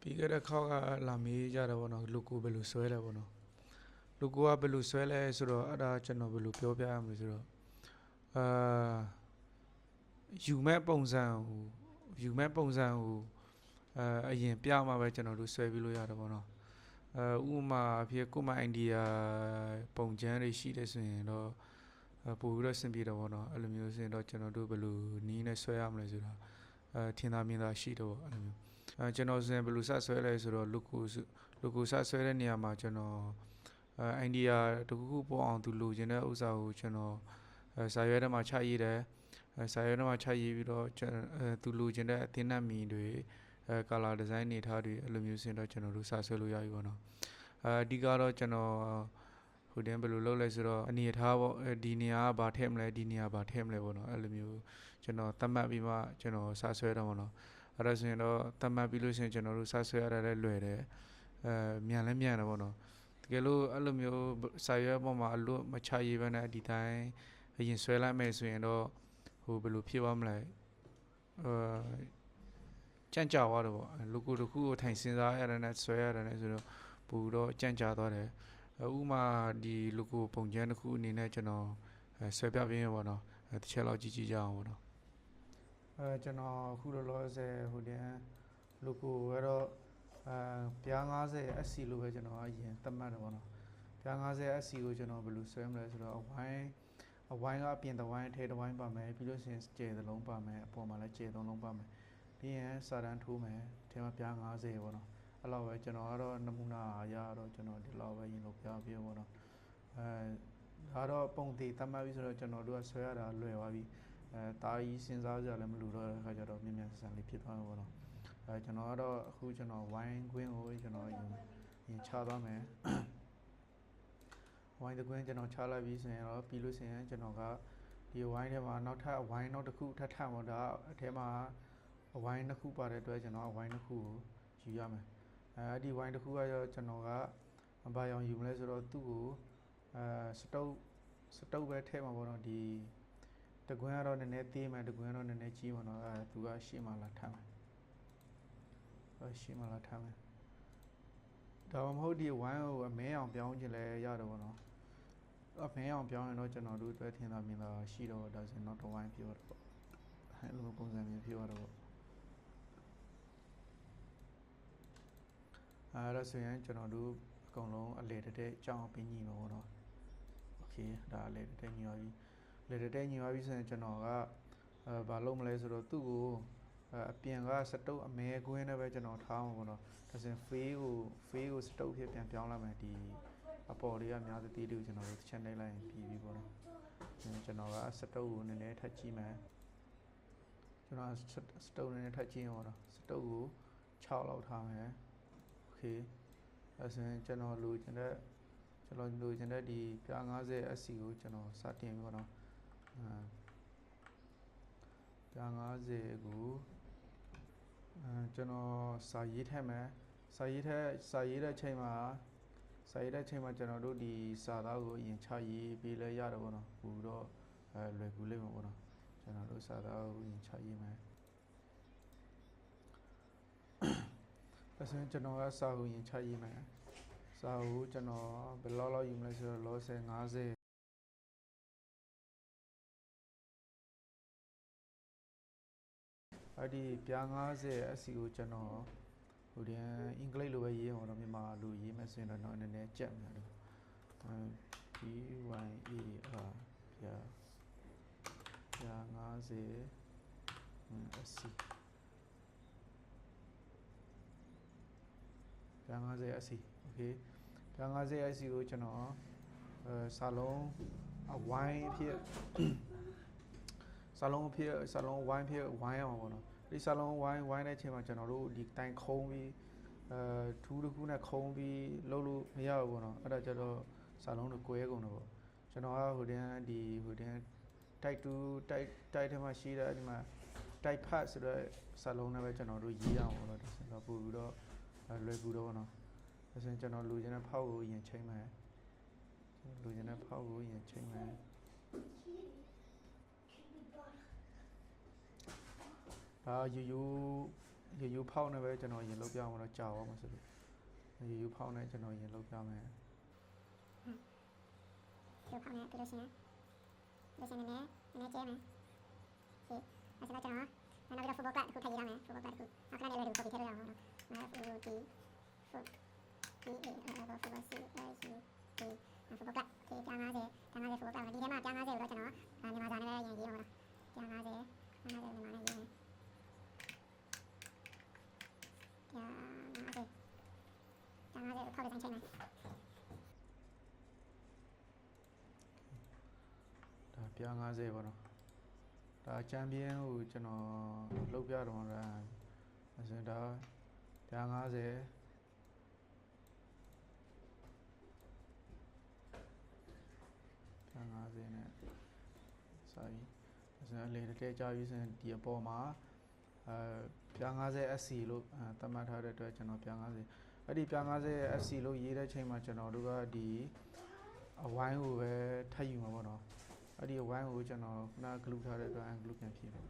ပြီးခဲ့တဲ့ခေါက်ကလာမေးကြတယ်ပေါ့နော်လူကိုဘယ်လိုဆွဲလဲပေါ့နော်လူကိုကဘယ်လိုဆွဲလဲဆိုတော့အဲ့ဒါကျွန်တော်ဘယ်လိုပြောပြရမလဲဆိုတော့အာယူမဲ့ပုံစံကိုအရင်ပြမှာပဲကျွန်တော်တို့ဆွဲပြီးလို့ရတယ်ပေါ့နော်ဥပမာအဖြစ်ကိုမအိန္ဒိယပုံချမ်းတွေရှိတယ်ဆိုရင်တော့ပို့ပြီးတော့ဆင်ပြေတယ်ပေါ့နော်အဲ့လိုမျိုးဆိုရင်တော့ကျွန်တော်တို့ဘယ်လိုနီးနဲ့ဆွဲရမလဲဆိုတာထင်သာမြင်သာရှိတော့အဲ့လိုမျိုးကျွန်တော်ဆိုရင်ဘယ်လိုစဆွဲလဲဆိုတော့လူကိုစဆွဲတဲ့နေရာမှာကျွန်တော်အိန္ဒိယတခုခုပေါ်အောင်သူလိုချင်တဲ့ဥစ္စာကိုကျွန်တော်စာရွက်ထဲမှာချရေးတယ်စာရွက်ထဲမှာချရေးပြီးတော့သူလိုချင်တဲ့အသင်းနှံမီတွေcolor design နေထားတွေအဲ့လိုမျိုးစင်တော့ကျွန်တော်တို့စဆွဲလို့ရပြီပေါ့နော်အဓိကတော့ကျွန်တော်ဟိုတင်ဘယ်လိုလုပ်လဲဆိုတော့အနေထားပေါ့ဒီနေရာကဘာထည့်မလဲဒီနေရာဘာထည့်မလဲပေါ့နော်အဲ့လိုမျိုးကျွန်တော်သတ်မှတ်ပြီးမှကျွန်တော်စဆွဲတော့ပေါ့နော်အဲ့ဒါဆိုရင်တော့သတ်မှတ်ပြီးလို့ရှိရင်ကျွန်တော်တို့စဆွဲရတာလည်းလွယ်တယ်မြန်လည်းမြန်တယ်ပေါ့နော်တကယ်လို့အဲ့လိုမျိုးစာရွက်ပေါ်မှာအလွတ်မချရေးဘဲနဲ့ဒီတိုင်းအရင်ဆွဲလိုက်မယ်ဆိုရင်တော့ဟိုဘယ်လိုဖြစ်သွားမလဲကြန့်ကြာသွားတယ်ပေါ့လူကိုတစ်ခုကိုထိုင်စင်စားရတဲ့နဲ့ဆွဲရတဲ့နဲ့ဆိုတော့ပူတော့ကြန့်ကြာသွားတယ်ဥမာဒီလူကိုပုံချမ်းတစ်ခုအနေနဲ့ကျွန်တော်ဆွဲပြပေးရပါတော့တစ်ချက်လောက်ကြည့်ကြအောင်ပေါ့နော်ကျွန်တော်အခုလောလောဆယ်ဟိုတင်လူကိုကတော့ပြား90 SC လို့ပဲကျွန်တော်အရင်သတ်မှတ်တယ်ပေါ့နော်ပြား90 SC ကိုကျွန်တော်ဘယ်လိုဆွဲမလဲဆိုတော့အဝိုင်းကအပြင်တစ်ဝိုင်းအထဲတစ်ဝိုင်းပါမယ်ပြီးလို့ရှိရင်ကျယ်သလုံးပါမယ်အပေါ်မှာလည်းကျယ်သုံးလုံးပါမယ်ပြီးရင်စာတန်းထိုးမယ်အထဲမှာပြား90ပေါ့နော်အဲ့လောက်ပဲကျွန်တော်ကတော့နမူနာရတော့ကျွန်တော်ဒီလောက်ပဲရင်လို့ပြပြပေါ့နော်ဒါတော့ပုံသေးသတ်မှတ်ပြီးဆိုတော့ကျွန်တော်တို့ကဆွဲရတာလွယ်သွားပြီတားကြီးစဉ်းစားကြလည်းမလိုတော့တဲ့ခါကျတော့မြင်မြန်ဆန်လေးဖြစ်သွားမှာပေါ့နော်ကျွန်တော်ကတော့အခုကျွန်တော်ဝိုင်းကွင်းကိုကျွန်တော်ရင်ချသွားမယ်ဝိုင်းတကွင်းကျွန်တော်ချလိုက်ပြီးဆိုရင်တော့ပြီးလို့ဆိုရင်ကျွန်တော်ကဒီဝိုင်းထဲမှာနောက်ထပ်ဝိုင်းနောက်တစ်ခုထပ်ထပ်ပေါ့ဒါအထဲမှာအဝိုင်းနှစ်ခုပါတဲ့အတွက်ကျွန်တော်အဝိုင်းနှစ်ခုကိုယူရမယ်အဲ့ဒီဝိုင်းတစ်ခုကရောကျွန်တော်ကဘာရောင်ယူမလဲဆိုတော့သူ့ကိုစတုပ်ပဲထည့်မှာပေါ့နော်ဒီတကွင်းကတော့နည်းနည်းသေးမယ်တကွင်းကတော့နည်းနည်းကြီးမှာတော့သူကရှေ့မှာလာထားမယ်ရှေ့မှာလာထားမယ်ဒါမှမဟုတ်ဒီဝိုင်းကိုအမဲအောင်ပြောင်းခြင်းလဲရတယ်ပေါ့နော်အမဲအောင်ပြောင်းရင်တော့ကျွန်တော်တို့အတွက်ထင်သာမြင်သာရှိတော့ဒါဆိုရင်တော့တစ်ဝိုင်းပြောတော့အဲ့လိုပုံစံမျိုးပြောတော့အဲ့ဒါဆိုရင်ကျွန်တော်တို့အကုန်လုံးအလေတက်ကြောင်းပြီးညီမှာပေါ့နော်โอเคဒါအလေတက်ညီပါပြီလေတက်ညီပါပြီဆိုရင်ကျွန်တော်ကဘာလုပ်မလဲဆိုတော့သူ့ကိုအပြင်ကစတုပ်အမဲကွင်းနဲ့ပဲကျွန်တော်ထားမှာပေါ့နော်ဒါဆိုရင်ဖေးကိုစတုပ်ဖြစ်ပြန်ပြောင်းလိုက်မယ်ဒီအပေါ်လေးကများသတိတွေကိုကျွန်တော်တို့ချက်နေလိုက်ရင်ပြီးပြီပေါ့နော်ကျွန်တော်ကစတုပ်ကိုနည်းနည်းထပ်ကြည့်မယ်ကျွန်တော်စတုပ်နည်းနည်းထပ်ကြည့်ရင်ပေါ့နော်စတုပ်ကို6လောက်ထားမယ်โอเคဒါဆိုရင်ကျွန်တော်လိုချင်တဲ့ဒီပြား90 SC ကိုကျွန်တော်စတင်ပြီပေါ့နော်ပြား90ကိုကျွန်တော်စာရေးထည့်မယ်စာရေးတဲ့အချိန်မှာကျွန်တော်တို့ဒီစာသားကိုအရင်ချရေးပေးလဲရတယ်ပေါ့နော်ပို့တော့လွယ်ကူလိမ့်မှာပေါ့နော်ကျွန်တော်တို့စာသားကိုအရင်ချရေးမယ်ဒါဆိုရင်ကျွန်တော်ကစာကိုအရင်ချရေးမယ်စာကိုကျွန်တော်ဘယ်လောက်ယူမလဲဆိုတော့လောဆယ်50အဲ့ဒီပြား90 SC ကိုကျွန်တော်ဟိုတင်အင်္ဂလိပ်လိုပဲရေးအောင်တော့မြန်မာလိုရေးမယ်ဆိုရင်တော့နည်းနည်းကြက်မယ်လို့PYAR ပြား50 SC ပြား50 SC โอเคပြား50 SC ကိုကျွန်တော်စာလုံးအဝိုင်းဖြစ်စာလုံးဝိုင်းဖြစ်ဝိုင်းအောင်ပေါ့နော်ဒီစာလုံးဝိုင်းတဲ့အချိန်မှာကျွန်တော်တို့ဒီတိုင်ခုံးပြီးထူးတစ်ခုနဲ့ခုံးပြီးလှုပ်လို့မရဘူးပေါ့နော်အဲ့ဒါကြတော့စာလုံးတွေကွဲကုန်တယ်ပေါ့ကျွန်တော်ကဟိုတင်တိုက်ထဲမှာရှိတဲ့ဒီမှာတိုက်ဖတ်ဆိုတော့စာလုံးနဲ့ပဲကျွန်တော်တို့ရေးအောင်ပေါ့နော်ဒါဆိုတော့ပို့ပြီးတော့လွယ်ကူတော့ပေါ့နော်ဒါဆိုရင်ကျွန်တော်လူချင်းတဲ့ဖောက်ကိုရင်ချိန်မယ် ရိုးဖောက်နေပဲကျွန်တော်ရင်လောက်ပြအောင်တော့ကြာအောင်မဆိုလို့ရိုးဖောက်နေကျွန်တော်ရင်လောက်ပြမယ်ရိုးဖောက်နေပြီးလို့ရှိရင်နည်းကျဲမယ်ဒီအဲ့ဆိုတော့ကျွန်တော်နောက်ပြီးတော့ football club တစ်ခုထပ်ရေးရမယ် football club တစ်ခုနောက်ခဏလေးလည်းဒီ copy ထည့်လို့ရအောင်နော်football C football club ဒီ50 football club ဒီထဲမှာ50ကိုတော့ကျွန်တော်မြန်မာစာနဲ့ပဲရင်ရေးအောင်လား50မြန်မာနဲ့ရေးမယ်50ကိုဖောက်လိုက်တိုင်းချိန်မယ်ဒါပြား50ပေါ့နော်ဒါချန်ပီယံကိုကျွန်တော်လုပ်ပြတော့တာအဲဆိုဒါပြား50နဲ့စာရေးအဲဆိုလေတဲ့ကြာပြီးဆိုရင်ဒီအပေါ်မှာပြား50 SC လို့သတ်မှတ်ထားတဲ့အတွက်ကျွန်တော်ပြား50အဲ့ဒီပြား50 SC လို့ရေးတဲ့ချိန်မှာကျွန်တော်တို့ကဒီအဝိုင်းကိုပဲထပ်ယူမှာပေါ့နော်အဲ့ဒီအဝိုင်းကိုကျွန်တော်ခုနက glue ထားတဲ့အတွက် glue ပြန်ဖြည့်တယ်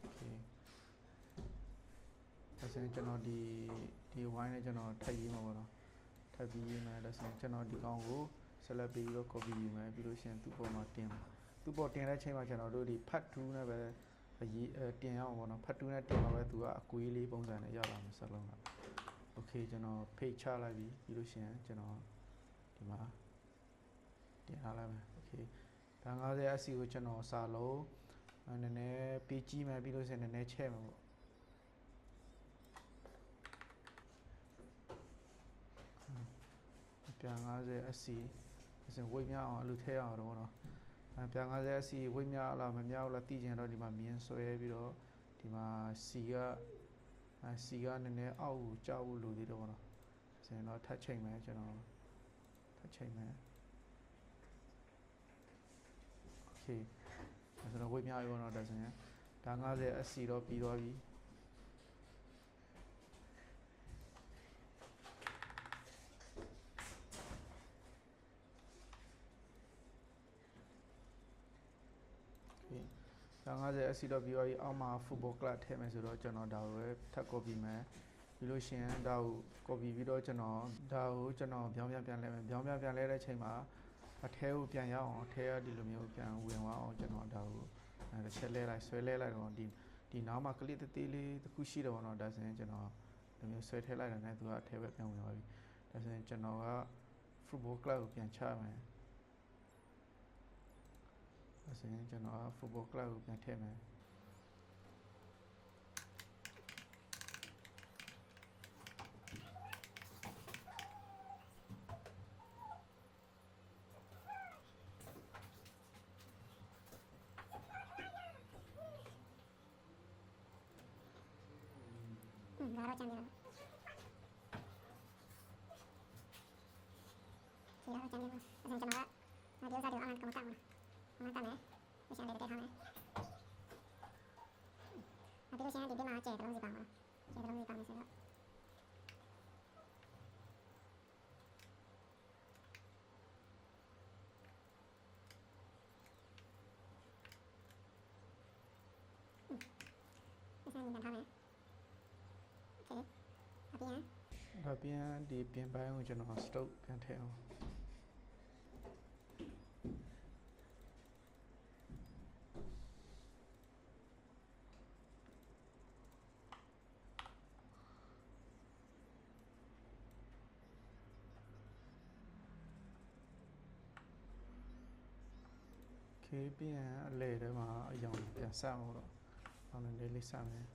okay ဒါဆိုရင်ကျွန်တော်ဒီဝိုင်းနဲ့ကျွန်တော်ထပ်ရေးမှာပေါ့နော်ထပ်ပြီးရေးမယ်ဒါဆိုရင်ကျွန်တော်ဒီကောင်ကို select ပြီးတော့ copy ယူမယ်ပြီးလို့ရှိရင်သူ့ပေါ်မှာတင်မယ်သူ့ပေါ်တင်တဲ့ချိန်မှာကျွန်တော်တို့ဒီ part 2နဲ့ပဲတင်ရအောင်ပေါ့နော် part 2နဲ့တင်မှာပဲသူကအကွေးလေးပုံစံနဲ့ရလာမှာစလုံးက okay ကျွန်တော် page ချလိုက်ပြီးလို့ရှိရင်ကျွန်တော်ဒီမှာတင်ထားလိုက်မယ် okay ဒါ50 SC ကိုကျွန်တော်စာလုံးနည်းနည်းပေးကြည့်မယ်ပြီးလို့ရှိရင်နည်းနည်းချဲ့မှာပေါ့ပြန်50 SC ဆိုဝိတ်များအောင်အလူထဲအောင်တော့နော်ပြန်50 SC ဝိတ်များလားမများဘူးလားသိချင်တော့ဒီမှာမြင်းဆွဲပြီးတော့ဒီမှာ C ကနည်းနည်းအောက်ကိုကြောက်ဖို့လိုသေးတော့နော်ဆိုရင်တော့ထပ်ချိန်မယ်ကျွန်တော်ထပ်ချိန်မယ် okay ဆိုတော့ဝိတ်များရောတော့ဒါဆိုရင်ဒါ50 SC တော့ပြီးသွားပြီဒါ50 SC တော့ပြီးသွားပြီအောက်မှာ football club ထည့်မယ်ဆိုတော့ကျွန်တော်ဒါကိုပဲထပ် copy မယ်ပြီးလို့ရှိရင်ဒါကို copy ပြီးတော့ကျွန်တော်ဒါကိုကျွန်တော်ပြောင်းပြန်လဲမယ်ပြောင်းပြန်လဲတဲ့ချိန်မှာအထဲကိုပြန်ရအောင်အထဲကဒီလိုမျိုးပြန်ဝင်သွားအောင်ကျွန်တော်ဒါကိုတစ်ချက်လဲလိုက်ဆွဲလဲလိုက်တော့ဒီနားမှာကလစ်သေးလေးတစ်ခုရှိတယ်ပေါ့နော်ဒါဆိုရင်ကျွန်တော်ဒီမျိုးဆွဲထည့်လိုက်တာနဲ့သူကအထဲပဲပြန်ဝင်သွားပြီဒါဆိုရင်ကျွန်တော်က football club ကိုပြန်ချမယ်ဒါဆိုရင်ကျွန်တော်က football club ကိုပြန်ထည့်မယ်ဒါတော့ကျန်တယ်ဒီတော့ကျန်တယ်အဲ့ဒါကျွန်တော်ကဒီဥစ္စာတွေအောင်ကမတတ်ဘူးမတတ်မယ်မရှင်းလေးတက်ထားမယ်အဲ့ဒီလိုရှင်းဒီမှာကျဲတလုံးစီပါမှာကျဲတလုံးစီပါမယ်ဆိုတော့ဆက်နေတယ်ထားမယ်ဒါပြန်ဒီပြင်ပိုင်းကိုကျွန်တော် stroke ပြန်ထည့်အောင်ပြန်အလဲထဲမှာအယောင်ပြန်ဆက်အောင်တော့အောင်နေလေးဆက်မယ်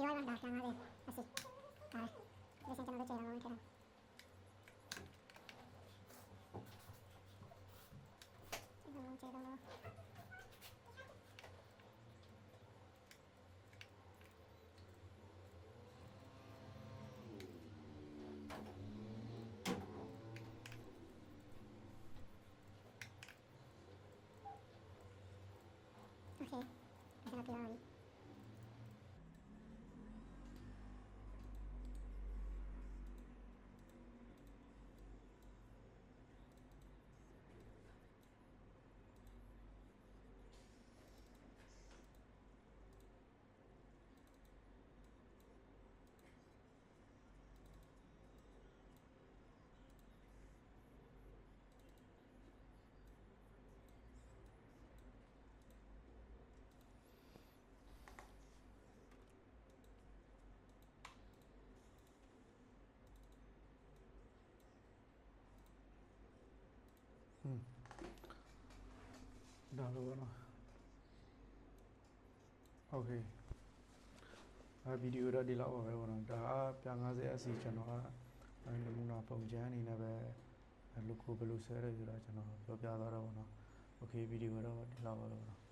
ဒီဝိုင်းမှာပြန်50အစီဒါလေစင်ကျွန်တော်တို့ချိန်တော့ဝင်ခဲ့တာကျွန်တော်တို့โอเคကျွန်တော်ပြောရအောင်ဒါလိုပေါ့နော်โอเคဗီဒီယိုတော့ဒီလောက်ပါပဲပေါ့နော်ဒါကပြန်50 SC ကျွန်တော်ကနမူနာပုံချမ်းအနေနဲ့ပဲlogo ဘယ်လိုဆွဲရလဲဆိုတော့ကျွန်တော်ပြောပြသွားတော့ပေါ့နော်โอเคဗီဒီယိုတော့ဒီလောက်ပါပဲပေါ့နော်